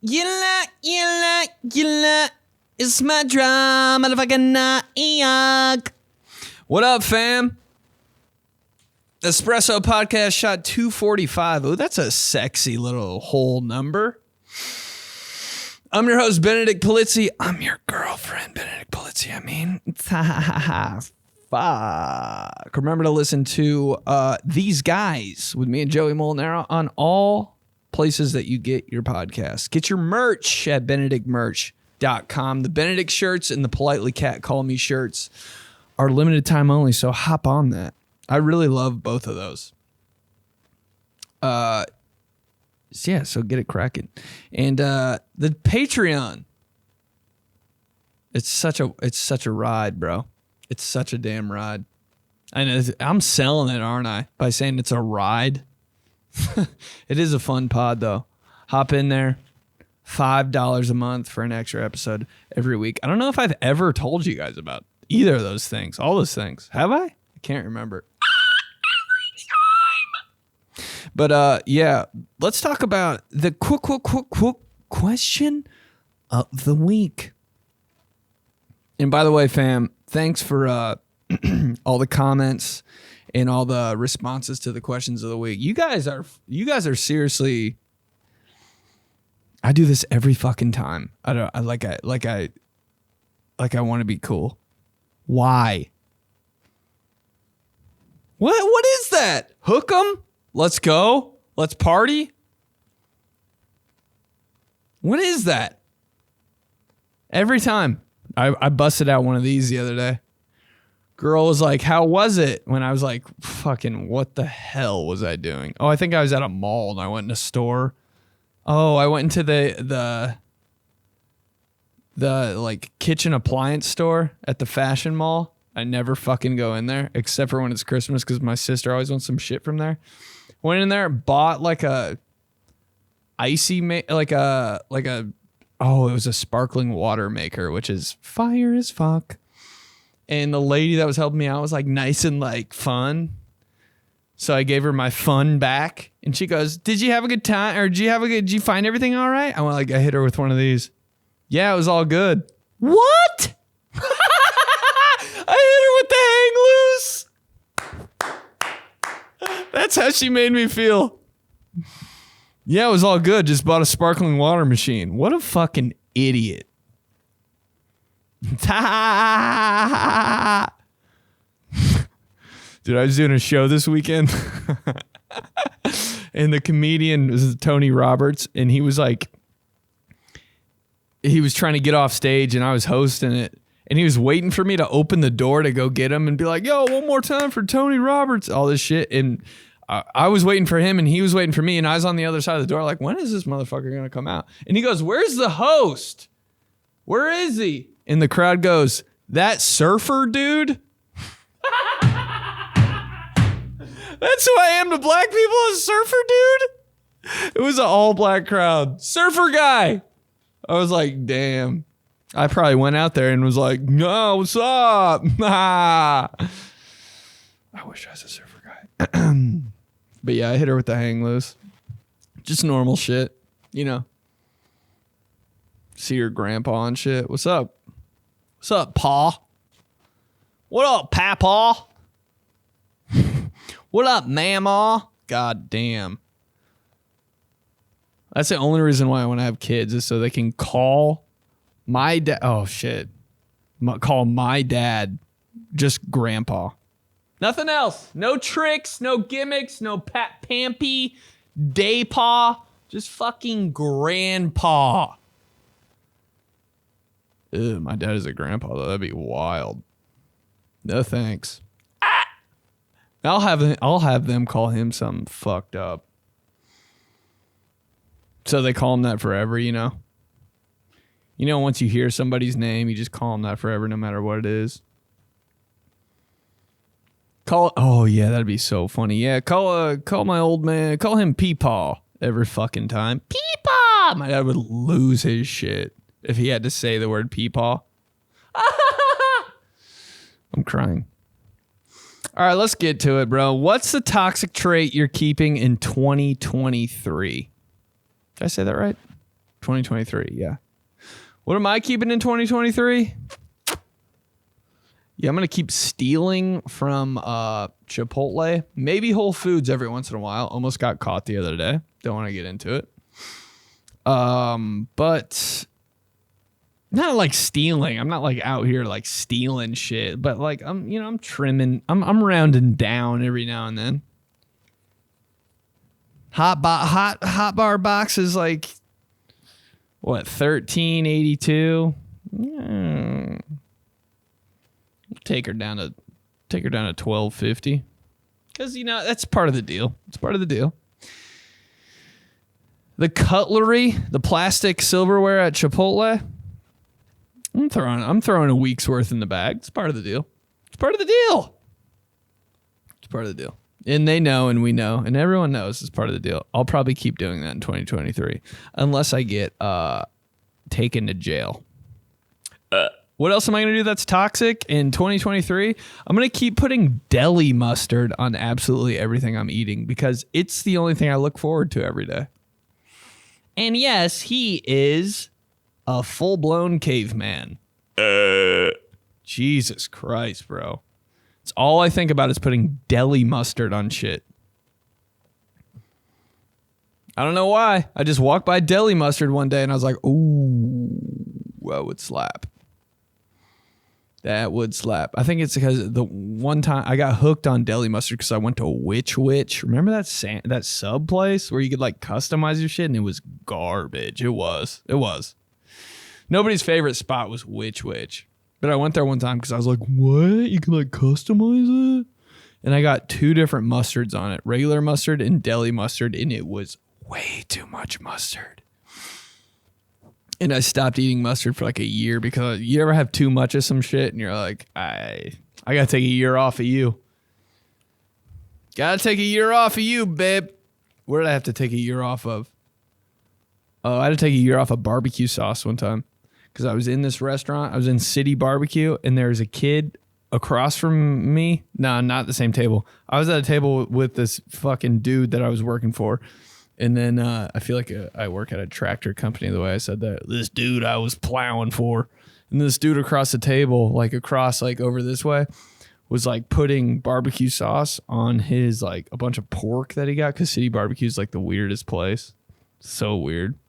It's my drum, motherfucking yuck. What up, fam? Espresso podcast shot 245. Oh, that's a sexy little whole number. I'm your host, Benedict Polizzi. I'm your girlfriend, Benedict Polizzi. Fuck. Remember to listen to These Guys with me and Joey Molinaro on all places that you get your podcasts. Get your merch at benedictmerch.com. The Benedict shirts and the Politely Cat Call Me shirts are limited time only, so hop on that. I really love both of those. So get it cracking. And the Patreon. It's such a ride, bro. It's such a damn ride. I know I'm selling it, aren't I? By saying it's a ride. It is a fun pod, though. Hop in there. $5 a month for an extra episode every week. I don't know if I've ever told you guys about either of those things. All those things. Have I? I can't remember. But yeah, let's talk about the quick question of the week. And by the way, fam, thanks for all the comments and all the responses to the questions of the week. You guys are seriously. I do this every fucking time. I want to be cool. Why? What is that? Hook 'em? Let's go. Let's party. What is that? Every time. I busted out one of these the other day. Girl was like, how was it? When I was like, fucking, what the hell was I doing? Oh, I think I was at a mall and I went in a store. Oh, I went into the like kitchen appliance store at the fashion mall. I never fucking go in there except for when it's Christmas because my sister always wants some shit from there. Went in there, bought like a icy, it was a sparkling water maker, which is fire as fuck. And the lady that was helping me out was like nice and like fun. So I gave her my fun back and she goes, did you have a good time? Or did you find everything all right? I hit her with one of these. Yeah, it was all good. What? I hit her with the hang loose. That's how she made me feel. Yeah, it was all good. Just bought a sparkling water machine. What a fucking idiot. Dude, I was doing a show this weekend. And the comedian was Tony Roberts. And he was trying to get off stage and I was hosting it. And he was waiting for me to open the door to go get him and be like, yo, one more time for Tony Roberts. All this shit. And I was waiting for him and he was waiting for me. And I was on the other side of the door like, when is this motherfucker going to come out? And he goes, where's the host? Where is he? And the crowd goes, that surfer dude? That's who I am to black people, a surfer dude? It was an all black crowd. Surfer guy. I was like, damn. I probably went out there and was like, no, what's up? I wish I was a surfer guy. But yeah, I hit her with the hang loose. Just normal shit, you know. See your grandpa and shit. What's up? What's up, Pa? What up, Papa? What up, Mama? God damn. That's the only reason why I want to have kids is so they can call my dad. Oh, shit. Call my dad just grandpa. Nothing else. No tricks, no gimmicks, no pampy, daypa. Just fucking grandpa. Ew, my dad is a grandpa, though. That'd be wild. No thanks. I'll have them call him something fucked up. So they call him that forever, you know? You know, once you hear somebody's name, you just call him that forever, no matter what it is. Oh yeah, that'd be so funny. Yeah, call my old man, call him Peepaw every fucking time. Peepaw! My dad would lose his shit if he had to say the word Peepaw. I'm crying. All right, let's get to it, bro. What's the toxic trait you're keeping in 2023? Did I say that right? 2023, yeah. What am I keeping in 2023? Yeah, I'm going to keep stealing from Chipotle. Maybe Whole Foods every once in a while. Almost got caught the other day. Don't want to get into it. But not like stealing. I'm not like out here like stealing shit. But like I'm trimming. I'm rounding down every now and then. Hot bar box is like what, $13.82. Take her down to $12.50, because that's part of the deal. It's part of the deal. The cutlery, the plastic silverware at Chipotle, I'm throwing a week's worth in the bag. It's part of the deal. It's part of the deal. It's part of the deal. And they know, and we know, and everyone knows it's part of the deal. I'll probably keep doing that in 2023, unless I get taken to jail. What else am I going to do that's toxic in 2023? I'm going to keep putting deli mustard on absolutely everything I'm eating, because it's the only thing I look forward to every day. And yes, he is a full-blown caveman. Jesus Christ, bro. It's all I think about is putting deli mustard on shit. I don't know why. I just walked by deli mustard one day and I was like, ooh, that would slap. That would slap. I think it's because the one time I got hooked on deli mustard because I went to Witch. Remember that sub place where you could like customize your shit, and it was garbage. It was. Nobody's favorite spot was Witch. But I went there one time because I was like, what? You can like customize it? And I got 2 different mustards on it, regular mustard and deli mustard, and it was way too much mustard. And I stopped eating mustard for like a year, because you ever have too much of some shit and you're like, I got to take a year off of you. Got to take a year off of you, babe. Where did I have to take a year off of? Oh, I had to take a year off of barbecue sauce one time, because I was in this restaurant. I was in City Barbecue, and there was a kid across from me. No, not the same table. I was at a table with this fucking dude that I was working for. And then I feel like I work at a tractor company, the way I said that. This dude I was plowing for. And this dude across the table, like across, like over this way, was like putting barbecue sauce on his, like a bunch of pork that he got. Because City Barbecue is like the weirdest place. So weird.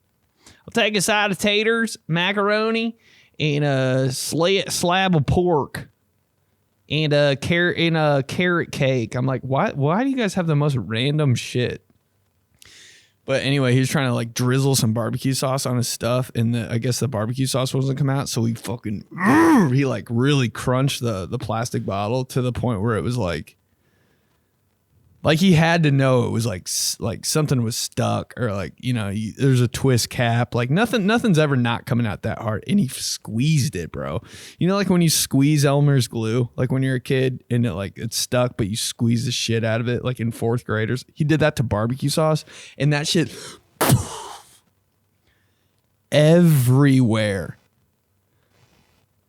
I'll take a side of taters, macaroni, and a slab of pork. And a carrot cake. I'm like, why do you guys have the most random shit? But anyway, he was trying to like drizzle some barbecue sauce on his stuff, and I guess the barbecue sauce wasn't come out, so he like really crunched the plastic bottle to the point where it was like he had to know it was like something was stuck, or like, there's a twist cap, like nothing's ever not coming out that hard, and he squeezed it, bro. Like when you squeeze Elmer's glue, like when you're a kid and it's stuck, but you squeeze the shit out of it, like in 4th graders. He did that to barbecue sauce, and that shit everywhere.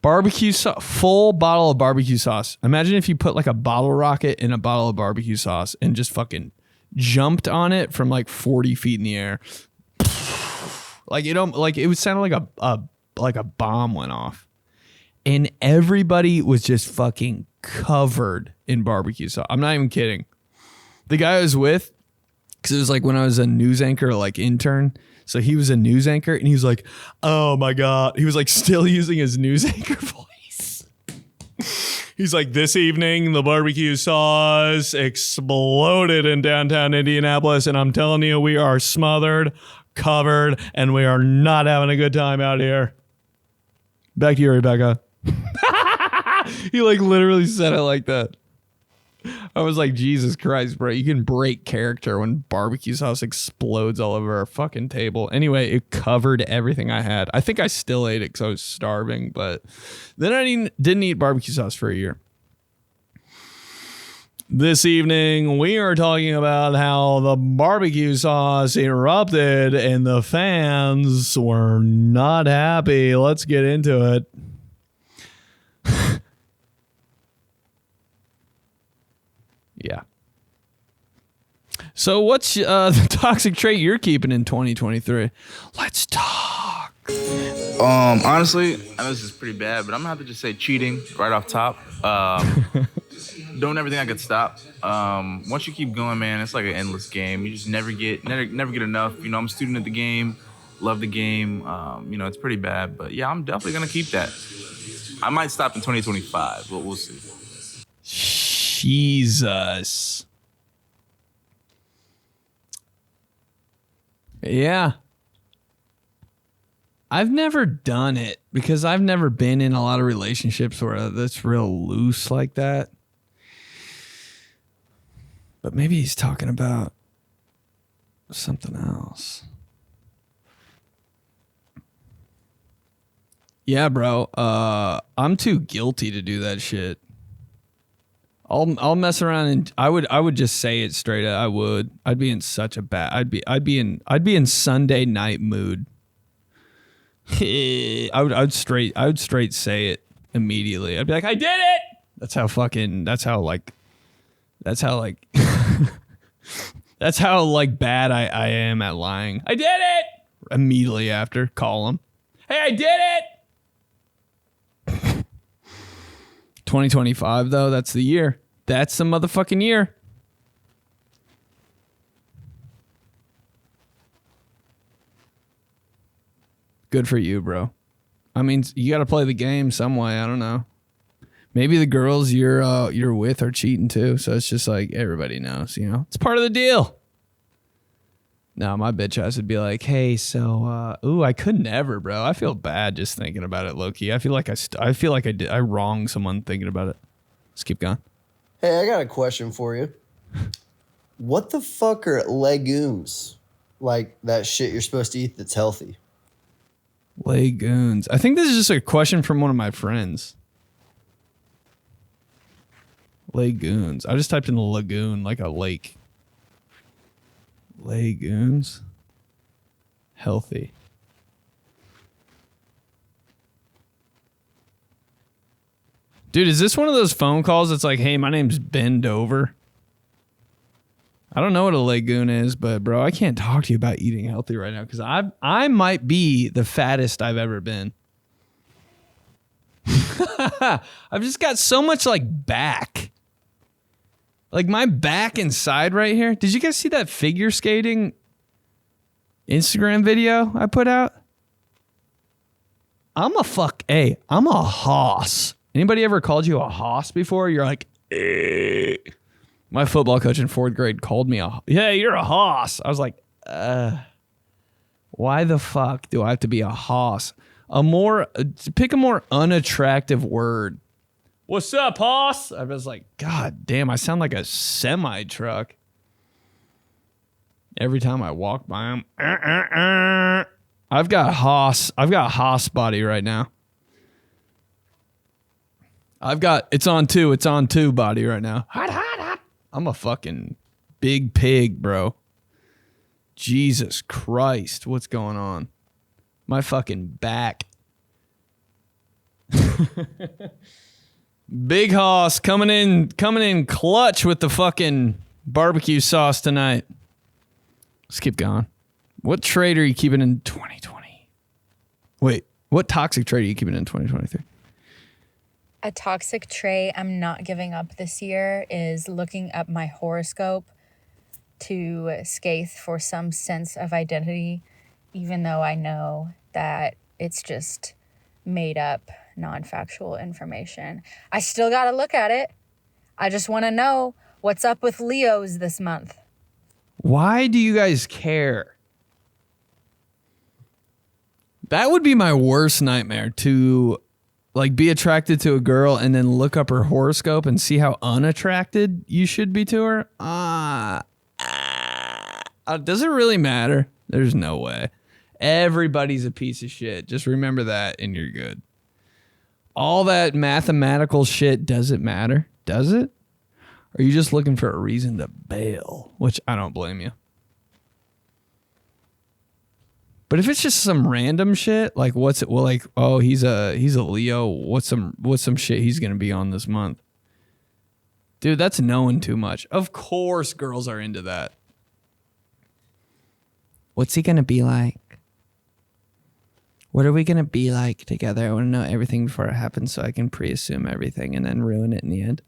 Barbecue sauce, full bottle of barbecue sauce. Imagine if you put like a bottle rocket in a bottle of barbecue sauce and just fucking jumped on it from like 40 feet in the air. Like it would sound like a bomb went off, and everybody was just fucking covered in barbecue sauce. I'm not even kidding. The guy I was with, because it was like when I was a news anchor, like intern. So he was a news anchor, and he was like, oh my God. He was like still using his news anchor voice. He's like, this evening, the barbecue sauce exploded in downtown Indianapolis, and I'm telling you, we are smothered, covered, and we are not having a good time out here. Back to you, Rebecca. He like literally said it like that. I was like, Jesus Christ, bro. You can break character when barbecue sauce explodes all over our fucking table. Anyway, it covered everything I had. I think I still ate it because I was starving, but then I didn't eat barbecue sauce for a year. This evening, we are talking about how the barbecue sauce erupted and the fans were not happy. Let's get into it. Yeah. So what's the toxic trait you're keeping in 2023? Let's talk. Honestly, I know this is pretty bad, but I'm gonna have to just say cheating right off top. Doing everything I could stop. Once you keep going, man, it's like an endless game. You just never get enough. I'm a student of the game, love the game. It's pretty bad, but yeah, I'm definitely gonna keep that. I might stop in 2025, but we'll see. Jesus. Yeah. I've never done it because I've never been in a lot of relationships where that's real loose like that. But maybe he's talking about something else. Yeah, bro. I'm too guilty to do that shit. I'll mess around and I would just say it straight up. I would. I'd be in such a bad. I'd be in Sunday night mood. I would straight say it immediately. I'd be like, I did it. That's how bad I am at lying. I did it. Immediately after, call him. Hey, I did it. 2025 though, that's the year. That's the motherfucking year. Good for you, bro. I mean, you got to play the game some way. I don't know. Maybe the girls you're with are cheating too. So it's just like everybody knows, it's part of the deal. No, my bitch ass would be like, hey, so, I could never, bro. I feel bad just thinking about it, low key. I feel like I wronged someone thinking about it. Let's keep going. Hey, I got a question for you. What the fuck are legumes? Like that shit you're supposed to eat that's healthy. Legumes. I think this is just a question from one of my friends. Legumes. I just typed in lagoon, like a lake. Legumes. Healthy. Dude, is this one of those phone calls that's like, hey, my name's Ben Dover? I don't know what a legume is, but bro, I can't talk to you about eating healthy right now because I might be the fattest I've ever been. I've just got so much like back. Like my back and side right here. Did you guys see that figure skating Instagram video I put out? I'm a hoss. Anybody ever called you a hoss before? You're like, eh. My football coach in 4th grade called me yeah, you're a hoss. I was like, why the fuck do I have to be a hoss? Pick a more unattractive word. What's up, hoss? I was like, God damn, I sound like a semi truck. Every time I walk by him, I've got hoss body right now. It's on two body right now. Hot. I'm a fucking big pig, bro. Jesus Christ, what's going on? My fucking back. Big hoss coming in clutch with the fucking barbecue sauce tonight. Let's keep going. What trade are you keeping in 2020? Wait, what toxic trade are you keeping in 2023? A toxic trait I'm not giving up this year is looking up my horoscope to scathe for some sense of identity, even though I know that it's just made up, non-factual information. I still got to look at it. I just want to know what's up with Leos this month. Why do you guys care? That would be my worst nightmare, to like be attracted to a girl and then look up her horoscope and see how unattracted you should be to her. Does it really matter? There's no way. Everybody's a piece of shit. Just remember that and you're good. All that mathematical shit doesn't matter, does it? Or are you just looking for a reason to bail? Which I don't blame you. But if it's just some random shit, like what's it? Well, like, oh, he's a Leo. What's some shit he's gonna be on this month? Dude, that's knowing too much. Of course, girls are into that. What's he gonna be like? What are we going to be like together? I want to know everything before it happens so I can pre-assume everything and then ruin it in the end.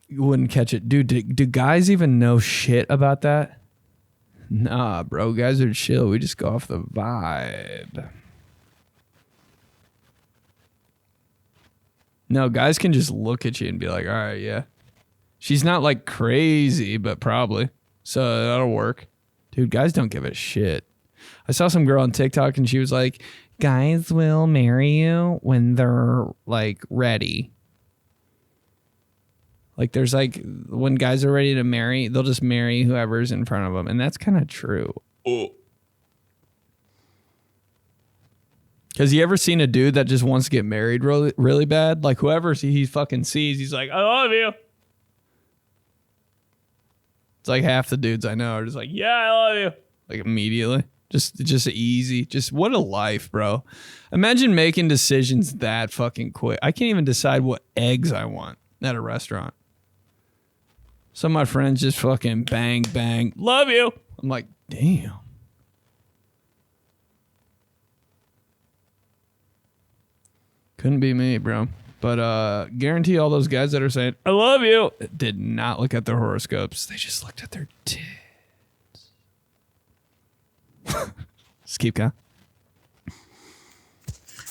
You wouldn't catch it. Dude, do guys even know shit about that? Nah, bro. Guys are chill. We just go off the vibe. No, guys can just look at you and be like, all right, yeah. She's not like crazy, but probably. So that'll work. Dude, guys don't give a shit. I saw some girl on TikTok and she was like, guys will marry you when they're like ready. Like there's like when guys are ready to marry, they'll just marry whoever's in front of them. And that's kind of true. Because you ever seen a dude that just wants to get married really, really bad? Like whoever he fucking sees, he's like, I love you. It's like half the dudes I know are just like, yeah, I love you. Like immediately. Just easy. Just what a life, bro. Imagine making decisions that fucking quick. I can't even decide what eggs I want at a restaurant. Some of my friends just fucking bang, bang, love you. I'm like, damn. Couldn't be me, bro. But guarantee all those guys that are saying, I love you, did not look at their horoscopes. They just looked at their tits. Just keep going.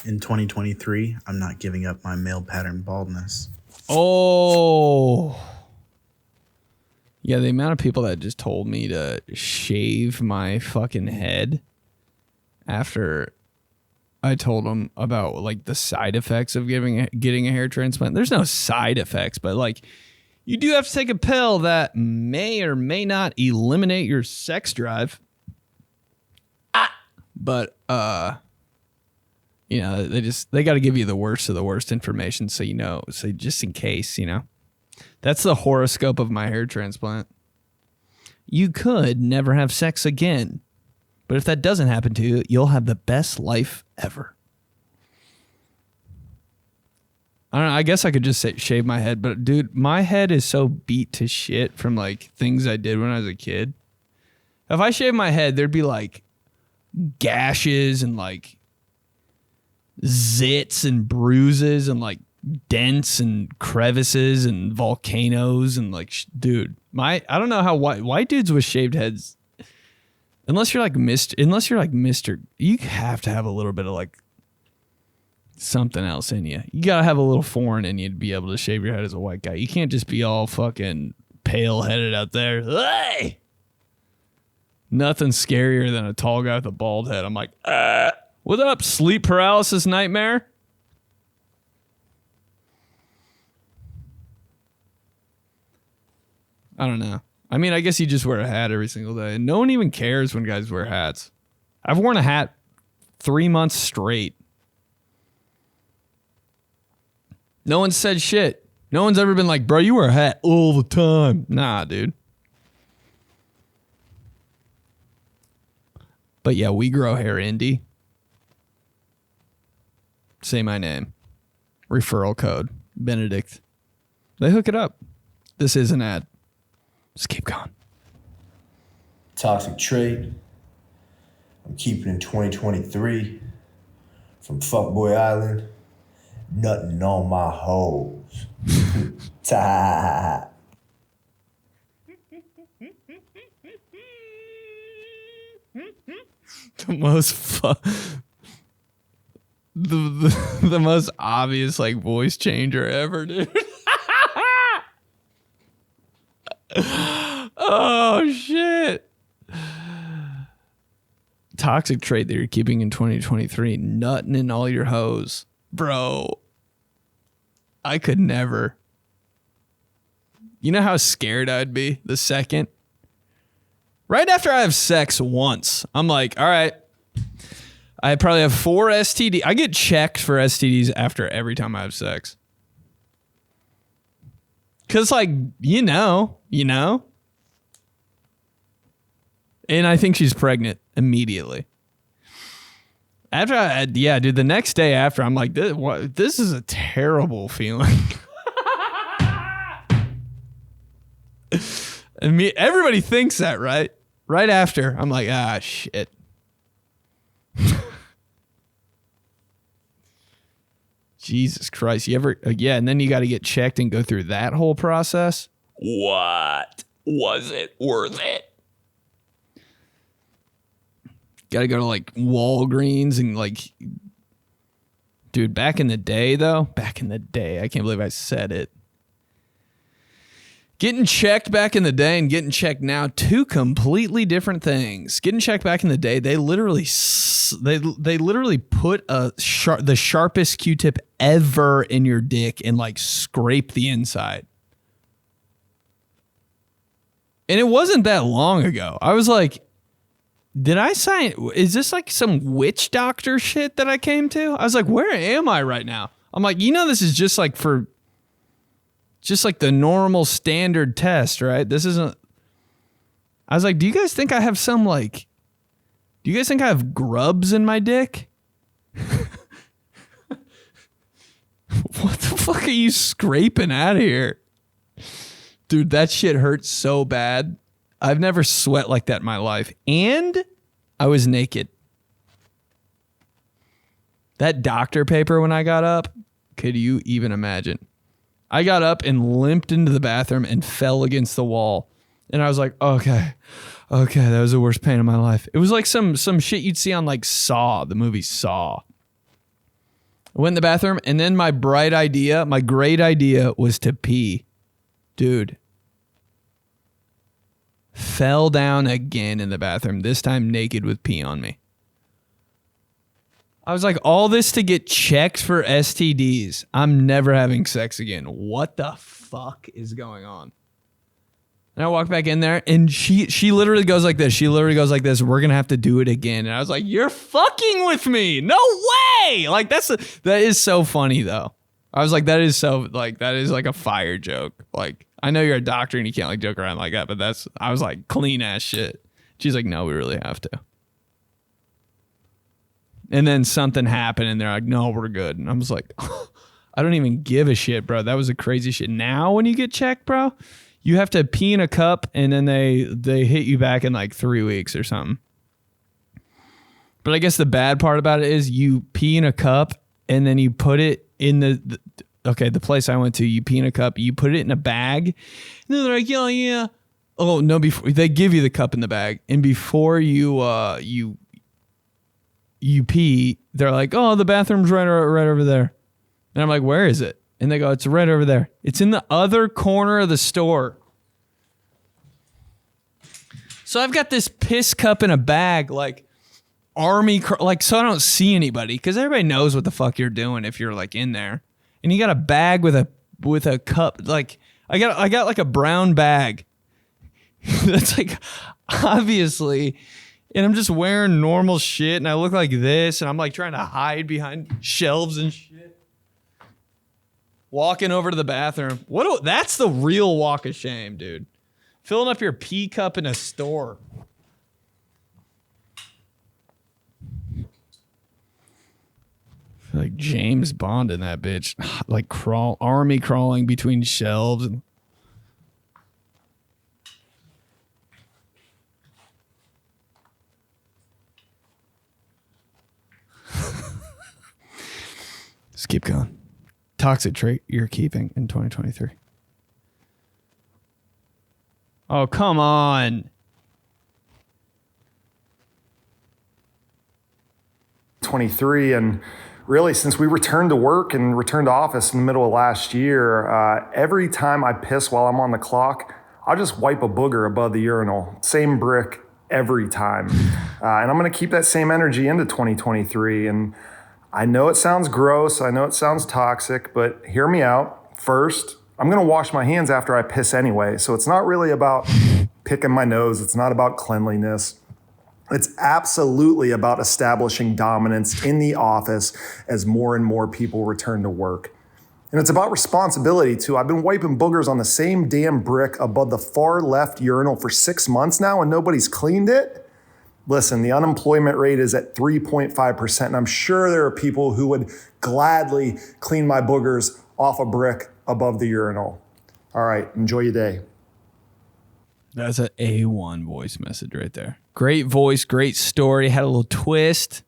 In 2023, I'm not giving up my male pattern baldness. Oh. Yeah, the amount of people that just told me to shave my fucking head after I told them about like the side effects of getting a hair transplant. There's no side effects, but like you do have to take a pill that may or may not eliminate your sex drive. But you know, they got to give you the worst of the worst information so you know, so just in case, you know. That's the horoscope of my hair transplant. You could never have sex again. But if that doesn't happen to you, you'll have the best life ever. I don't know. I guess I could just say shave my head. But dude, my head is so beat to shit from like things I did when I was a kid. If I shaved my head, there'd be like gashes and like zits and bruises and like dents and crevices and volcanoes and like dude, I don't know how white dudes with shaved heads, unless you're like Mr. You have to have a little bit of like something else in you. You gotta have a little foreign in you to be able to shave your head as a white guy. You can't just be all fucking pale headed out there. Hey! Nothing scarier than a tall guy with a bald head. I'm like, what up, sleep paralysis nightmare? I don't know. I mean, I guess you just wear a hat every single day. No one even cares when guys wear hats. I've worn a hat 3 months straight. No one said shit. No one's ever been like, bro, you wear a hat all the time. Nah, dude. But yeah, we grow hair indie. Say my name. Referral code. Benedict. They hook it up. This is an ad. Just keep going. Toxic trait. I'm keeping in 2023. From Fuckboy Island. Nutting on my hoes. Ta. The most obvious like voice changer ever, dude. Oh shit. Toxic trait that you're keeping in 2023, nutting in all your hoes. Bro, I could never. You know how scared I'd be the second? Right after I have sex once, I'm like, all right, I probably have 4 STDs. I get checked for STDs after every time I have sex. Because, like, you know. And I think she's pregnant immediately. After dude, the next day after, I'm like, this is a terrible feeling. I mean, everybody thinks that, right? Right after, I'm like, shit. Jesus Christ. You ever, and then you got to get checked and go through that whole process. What? Was it worth it? Got to go to like Walgreens and like, dude, back in the day, I can't believe I said it. Getting checked back in the day and getting checked now, two completely different things. Getting checked back in the day, they literally put the sharpest Q-tip ever in your dick and like scrape the inside. And it wasn't that long ago. I was like, did I sign? Is this like some witch doctor shit that I came to? I was like, where am I right now? I'm like, this is just like the normal standard test, right? This isn't. I was like, do you guys think I have do you guys think I have grubs in my dick? What the fuck are you scraping out of here? Dude, that shit hurts so bad. I've never sweat like that in my life. And I was naked. That doctor paper when I got up, could you even imagine? I got up and limped into the bathroom and fell against the wall. And I was like, okay, that was the worst pain of my life. It was like some shit you'd see on like Saw, the movie Saw. I went in the bathroom and then my great idea was to pee. Dude. Fell down again in the bathroom, this time naked with pee on me. I was like, all this to get checked for STDs. I'm never having sex again. What the fuck is going on? And I walk back in there and she literally goes like this. We're going to have to do it again. And I was like, you're fucking with me. No way. Like that is so funny though. I was like, that is like a fire joke. Like, I know you're a doctor and you can't like joke around like that, but I was like clean ass shit. She's like, no, we really have to. And then something happened and they're like, no, we're good. And I was like, I don't even give a shit, bro. That was a crazy shit. Now when you get checked, bro, you have to pee in a cup and then they hit you back in like 3 weeks or something. But I guess the bad part about it is you pee in a cup and then you put it in the place I went to, you pee in a cup, you put it in a bag. And then they're like, yeah. Oh, no, before they give you the cup in the bag. And before you pee, they're like, oh, the bathroom's right over there. And I'm like, where is it? And they go, it's right over there. It's in the other corner of the store. So I've got this piss cup in a bag, like so I don't see anybody because everybody knows what the fuck you're doing if you're like in there. And you got a bag with a cup. Like I got like a brown bag. That's like obviously. And I'm just wearing normal shit and I look like this and I'm like trying to hide behind shelves and shit. Walking over to the bathroom. That's the real walk of shame, dude. Filling up your pee cup in a store. Like James Bond in that bitch. Like army crawling between shelves. Just keep going. Toxic trait you're keeping in 2023. Oh, come on. 23, and really since we returned to work and returned to office in the middle of last year, every time I piss while I'm on the clock, I'll just wipe a booger above the urinal. Same brick every time. And I'm going to keep that same energy into 2023. And I know it sounds gross. I know it sounds toxic, but hear me out. First, I'm going to wash my hands after I piss anyway. So it's not really about picking my nose. It's not about cleanliness. It's absolutely about establishing dominance in the office as more and more people return to work. And it's about responsibility too. I've been wiping boogers on the same damn brick above the far left urinal for 6 months now and nobody's cleaned it. Listen, the unemployment rate is at 3.5%, and I'm sure there are people who would gladly clean my boogers off a brick above the urinal. All right, enjoy your day. That's an A1 voice message right there. Great voice, great story. Had a little twist.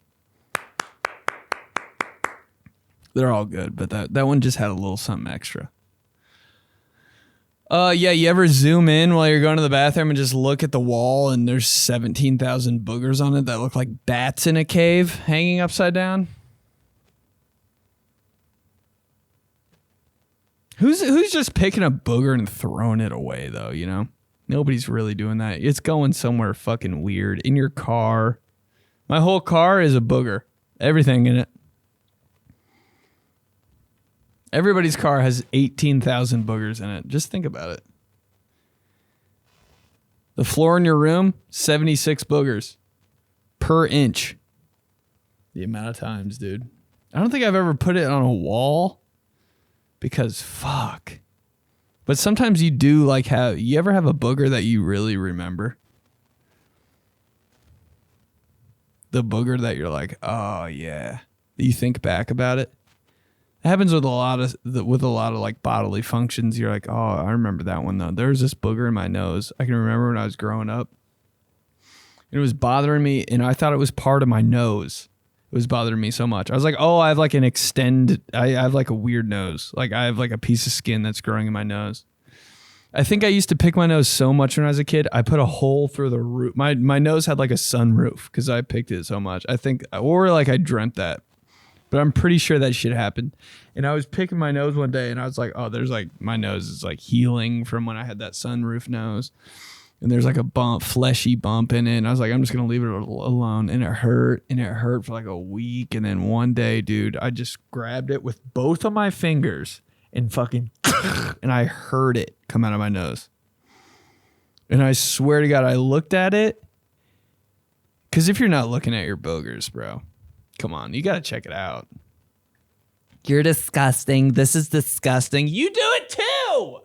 They're all good, but that one just had a little something extra. Yeah, you ever zoom in while you're going to the bathroom and just look at the wall and there's 17,000 boogers on it that look like bats in a cave hanging upside down? Who's just picking a booger and throwing it away though, you know? Nobody's really doing that. It's going somewhere fucking weird. In your car. My whole car is a booger. Everything in it. Everybody's car has 18,000 boogers in it. Just think about it. The floor in your room, 76 boogers per inch. The amount of times, dude. I don't think I've ever put it on a wall because fuck. But sometimes you do like have, you ever have a booger that you really remember? The booger that you're like, oh yeah. You think back about it. It happens with a lot of like bodily functions. You're like, oh, I remember that one though. There's this booger in my nose. I can remember when I was growing up. It was bothering me, and I thought it was part of my nose. It was bothering me so much. I was like, oh, I have like I have like a weird nose. Like I have like a piece of skin that's growing in my nose. I think I used to pick my nose so much when I was a kid. I put a hole through the roof. My nose had like a sunroof because I picked it so much. I think, or like I dreamt that. But I'm pretty sure that shit happened. And I was picking my nose one day and I was like, oh, there's like, my nose is like healing from when I had that sunroof nose. And there's like a bump, fleshy bump in it. And I was like, I'm just going to leave it alone. And it hurt for like a week. And then one day, dude, I just grabbed it with both of my fingers and fucking, and I heard it come out of my nose. And I swear to God, I looked at it. Because if you're not looking at your boogers, bro, come on, you got to check it out. You're disgusting. This is disgusting. You do it too.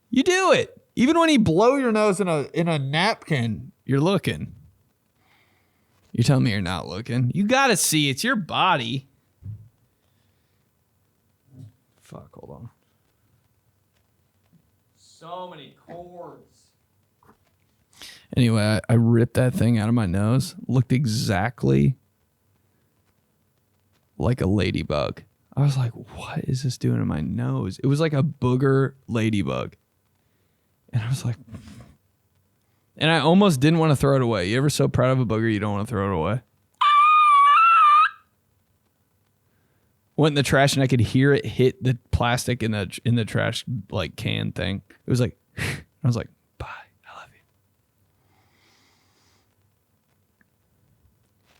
You do it. Even when you blow your nose in a napkin, you're looking. You're telling me you're not looking? You got to see. It's your body. Fuck, hold on. So many cords. Anyway, I ripped that thing out of my nose. Looked exactly like a ladybug. I was like, what is this doing in my nose? It was like a booger ladybug. And I was like, and I almost didn't want to throw it away. You ever so proud of a booger you don't want to throw it away? Went in the trash and I could hear it hit the plastic in the trash like can thing. It was like, I was like, bye, I love you.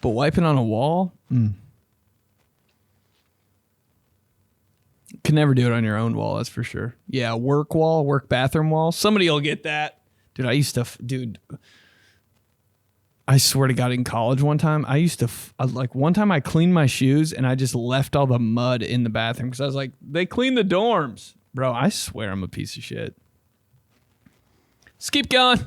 But wiping on a wall, can never do it on your own wall, that's for sure. Yeah, work wall, work bathroom wall. Somebody will get that. Dude, I used to, I swear to God, in college one time, I used to, one time I cleaned my shoes and I just left all the mud in the bathroom because I was like, they clean the dorms. Bro, I swear I'm a piece of shit. Let's keep going.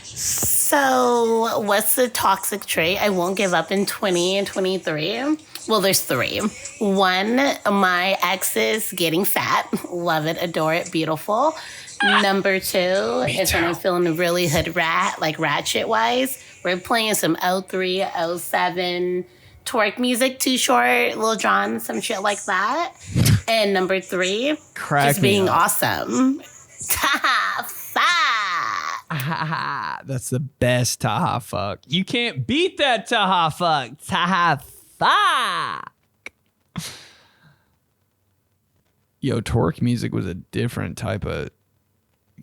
So, what's the toxic trait I won't give up in 20 and 23? Well, there's 3. 1, my ex is getting fat. Love it, adore it, beautiful. Number 2 is when I'm feeling really hood rat, like ratchet wise. We're playing some 03, 07 twerk music, Too Short, Lil Jon, some shit like that. And number 3, just being awesome. That's the best Taha fuck. You can't beat that Taha fuck. Taha fuck. Yo, twerk music was a different type of.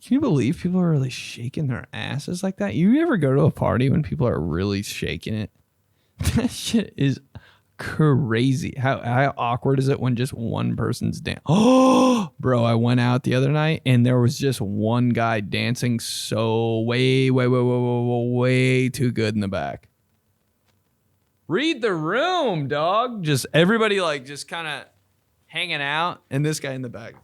Can you believe people are really shaking their asses like that? You ever go to a party when people are really shaking it? That shit is crazy. How awkward is it when just one person's dancing? Oh, bro, I went out the other night and there was just one guy dancing so way too good in the back. Read the room, dog. Just everybody like just kind of hanging out and this guy in the back.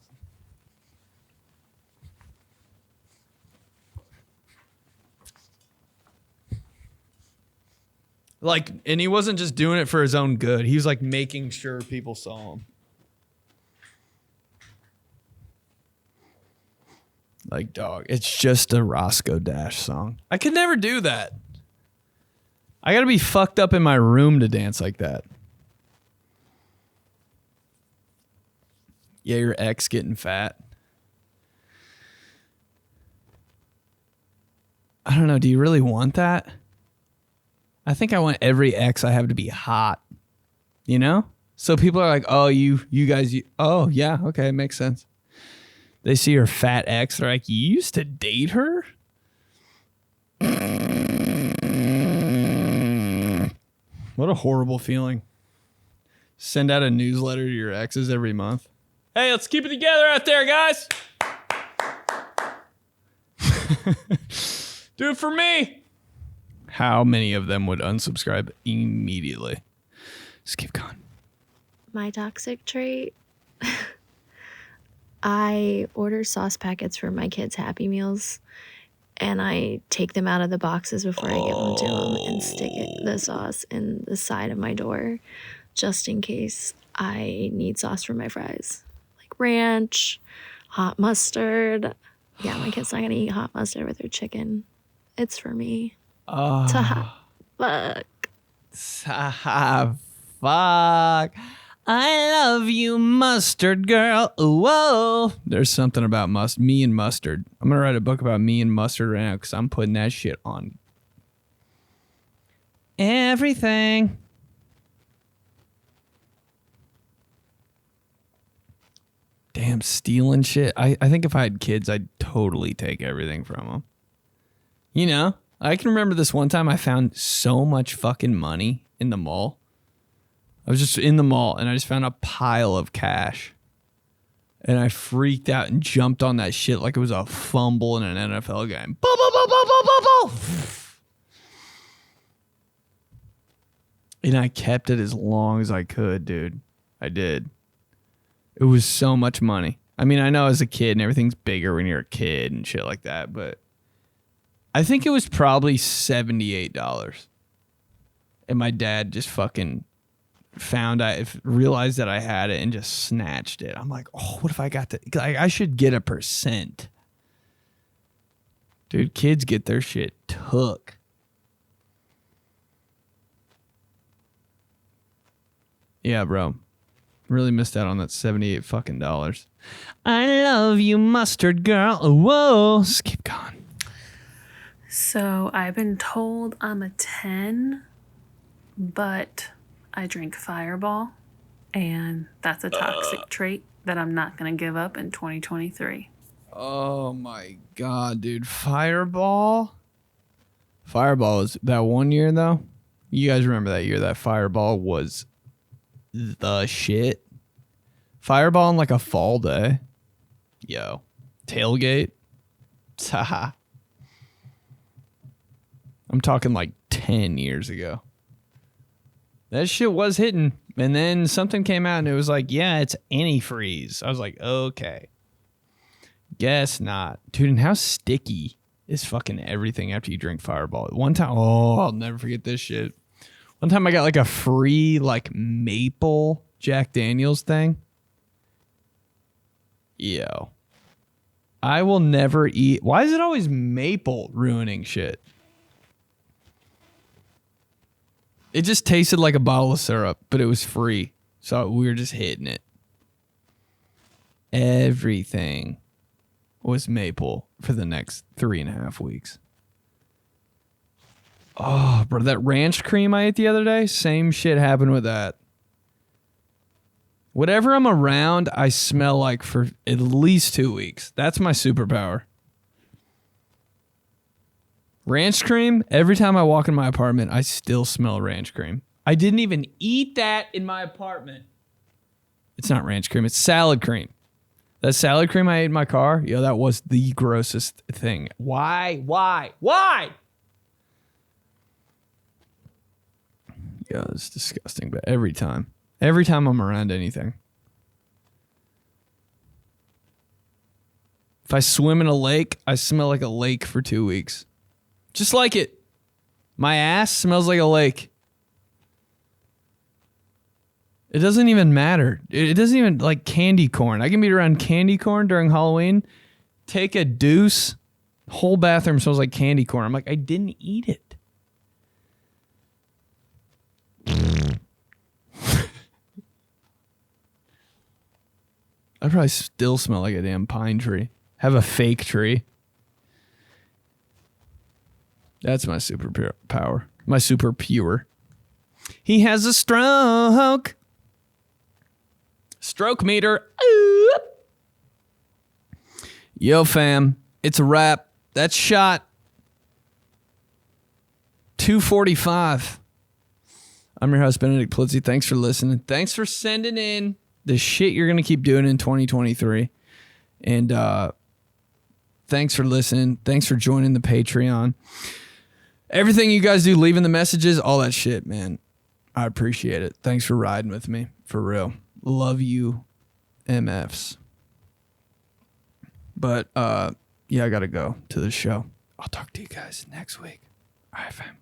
Like, and he wasn't just doing it for his own good. He was like making sure people saw him. Like, dog, it's just a Roscoe Dash song. I could never do that. I gotta be fucked up in my room to dance like that. Yeah, your ex getting fat. I don't know. Do you really want that? I think I want every ex I have to be hot. You know? So people are like, oh, you guys, oh, yeah, okay, makes sense. They see your fat ex, they're like, you used to date her? What a horrible feeling. Send out a newsletter to your exes every month. Hey, let's keep it together out there, guys. Do it for me. How many of them would unsubscribe immediately? Just keep going. My toxic trait. I order sauce packets for my kids' Happy Meals, and I take them out of the boxes before I give them to them and stick the sauce in the side of my door just in case I need sauce for my fries. Like ranch, hot mustard. Yeah, my kid's not going to eat hot mustard with their chicken. It's for me. Fuck. Fuck. I love you, mustard girl. Whoa. There's something about me and mustard. I'm going to write a book about me and mustard right now because I'm putting that shit on everything. Damn, stealing shit. I think if I had kids, I'd totally take everything from them. You know, I can remember this one time I found so much fucking money in the mall. I was just in the mall and I just found a pile of cash. And I freaked out and jumped on that shit like it was a fumble in an NFL game. Boom, boom, boom, boom, boom, boom, boom. And I kept it as long as I could, dude. I did. It was so much money. I mean, I know as a kid and everything's bigger when you're a kid and shit like that, but I think it was probably $78. And my dad just fucking realized that I had it and just snatched it. I'm like, oh, what if I got that? I should get a percent. Dude, kids get their shit took. Yeah, bro. Really missed out on that 78 fucking dollars. I love you, mustard girl. Whoa. Just keep going. So I've been told I'm a 10, but I drink Fireball, and that's a toxic trait that I'm not going to give up in 2023. Oh my God, dude. Fireball? Fireball was that one year, though. You guys remember that year that Fireball was the shit? Fireball on like a fall day. Yo. Tailgate. Haha. I'm talking like 10 years ago. That shit was hitting. And then something came out and it was like, yeah, it's antifreeze. I was like, okay. Guess not. Dude, and how sticky is fucking everything after you drink Fireball? One time, I'll never forget this shit. One time I got like a free like maple Jack Daniels thing. Yo. I will never eat. Why is it always maple ruining shit? It just tasted like a bottle of syrup, but it was free. So we were just hitting it. Everything was maple for the next 3.5 weeks. Oh, bro, that ranch cream I ate the other day, same shit happened with that. Whatever I'm around, I smell like for at least 2 weeks. That's my superpower. Ranch cream, every time I walk in my apartment, I still smell ranch cream. I didn't even eat that in my apartment. It's not ranch cream, it's salad cream. That salad cream I ate in my car, yo, that was the grossest thing. Why? Yo, it's disgusting, but every time I'm around anything. If I swim in a lake, I smell like a lake for 2 weeks. Just like it. My ass smells like a lake. It doesn't even matter. It doesn't even like candy corn. I can be around candy corn during Halloween. take a deuce. Whole bathroom smells like candy corn. I'm like, I didn't eat it. I probably still smell like a damn pine tree. Have a fake tree. That's my superpower. My super pure. He has a stroke. Stroke meter. Ooh. Yo, fam. It's a wrap. That's shot. 2:45. I'm your host, Benedict Polizzi. Thanks for listening. Thanks for sending in the shit you're going to keep doing in 2023. And thanks for listening. Thanks for joining the Patreon. Everything you guys do, leaving the messages, all that shit, man. I appreciate it. Thanks for riding with me. For real. Love you, MFs. But, yeah, I got to go to the show. I'll talk to you guys next week. All right, fam.